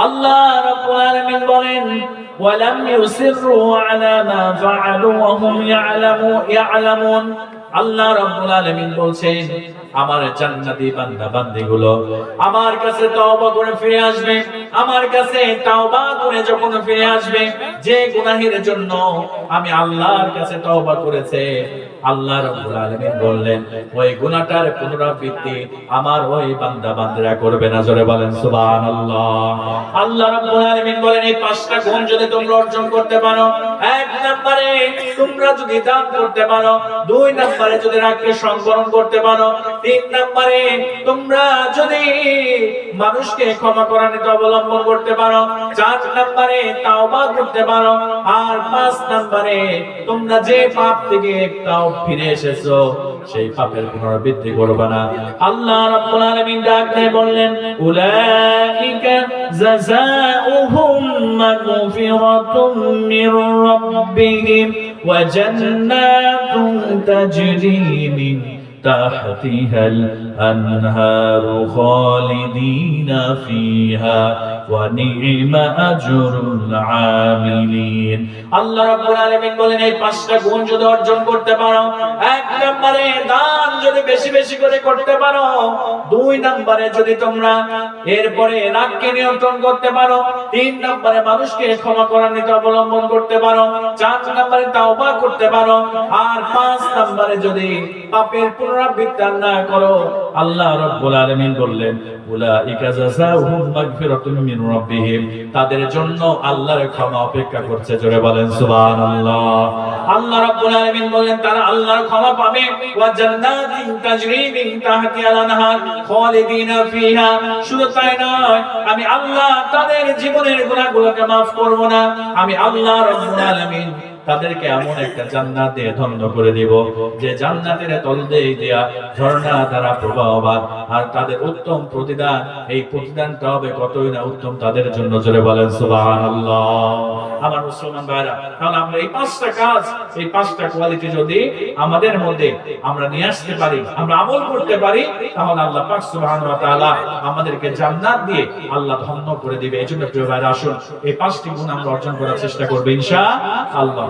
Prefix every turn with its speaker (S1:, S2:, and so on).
S1: আল্লাহ রাব্বুল আলামিন বলেন ওয়ালাম ইউসিররু আলা মা ফাআলু ওয়া হুম ইয়ালামুন। আল্লাহ রাব্বুল আলামিন বলছেন আমার জান্নাতি বান্দা বান্দীগুলো আমার কাছে তওবা করে ফিরে আসবে, আমার কাছে তওবা করে যখন ফিরে আসবে, যে গুনাহের জন্য আমি আল্লাহর কাছে তওবা করেছে, আল্লাহ রাব্বুল আলামিন বললেন ওই গুনাহটার পুনরাবৃত্তি আমার ওই বান্দা বান্দিরা করবে না। জোরে বলেন সুবহানাল্লাহ। আল্লাহ রাব্বুল আলামিন বলেন এই পাঁচটা গুণ যদি তোমরা অর্জন করতে পারো, এক নম্বরে তোমরা যদি দান করতে পারো, দুই নম্বরে যদি রাগকে সংবরণ করতে পারো, তিন নম্বরে তোমরা যদি মানুষকে ক্ষমা করার নীতি অবলম্বন করতে পারো, চার নম্বরে তাওবা করতে পারো, আর পাঁচ নম্বরে তোমরা যে পাপ থেকে একটাও ফিরে এসেছো সেই পাপের পুনরাবৃত্তি করবে না। আল্লাহ রাব্বুল আলামিন ডাক দিয়ে বললেন উলাইকা জাযাউহুম মাগফিরাতুম মির রাব্বিহিম ওয়া জান্নাতুন তাজরি মিন তাহতিহাল আনহারু খালিদিনা ফিহা ওয়া নি'মা আজরুল আমিলিন। আল্লাহ রাব্বুল আলামিন বলেন এই পাঁচটা গুণ যদি অর্জন করতে পারো, এক নম্বরে দান যদি বেশি বেশি করে করতে পারো, দুই নম্বরে যদি তোমরা এরপরে রাগকে নিয়ন্ত্রণ করতে পারো, তিন নম্বরে মানুষকে ক্ষমা করার নীতি অবলম্বন করতে পারো, চার নম্বরে তাওবা করতে পারো, আর পাঁচ নম্বরে যদি পাপের পুনরাবৃত্তি না করো, আল্লাহ রাব্বুল আলামিন বললেন উলাইকা জাযাউহুম মাগফিরাতুম মিন রাব্বিহিম, তাদের জন্য আল্লাহর ক্ষমা অপেক্ষা করছে। জোরে বলেন সুবহানাল্লাহ। আল্লাহ রাব্বুল আলামিন বলেন তারা আল্লাহর ক্ষমা পাবে, ওয়া জান্নাতিন তাজরি মিন তাহতিহাল আনহার খালিদিনা ফিহা। শুধু তাই নয়, আমি আল্লাহ তাদের জীবনের গুনাহগুলোকে maaf করব না, আমি আল্লাহ রাব্বুল আলামিন তাদেরকে এমন একটা জান্নাত দিয়ে ধন্য করে দিব যে জান্নাতের তলদেই দেয়া ঝর্ণা দ্বারা প্রবাহমান, আর তাদের উত্তম প্রতিদান, এই প্রতিদানটা হবে কতই না উত্তম তাদের জন্য। জোরে বলেন সুবহানাল্লাহ। আমার মুসলমান ভাইরা, তাহলে আমরা এই পাঁচটা কাজ, এই পাঁচটা কোয়ালিটি যদি আমাদের মধ্যে আমরা নিয়ে আসতে পারি, আমরা আমল করতে পারি, তাহলে আল্লাহ পাক সুবহানাহু ওয়া তাআলা আমাদেরকে জান্নাত দিয়ে আল্লাহ ধন্য করে দিবে। এজন্য প্রিয় ভাইরা আসুন এই পাঁচটি গুণ আমরা অর্জন করার চেষ্টা করব ইনশাআল্লাহ।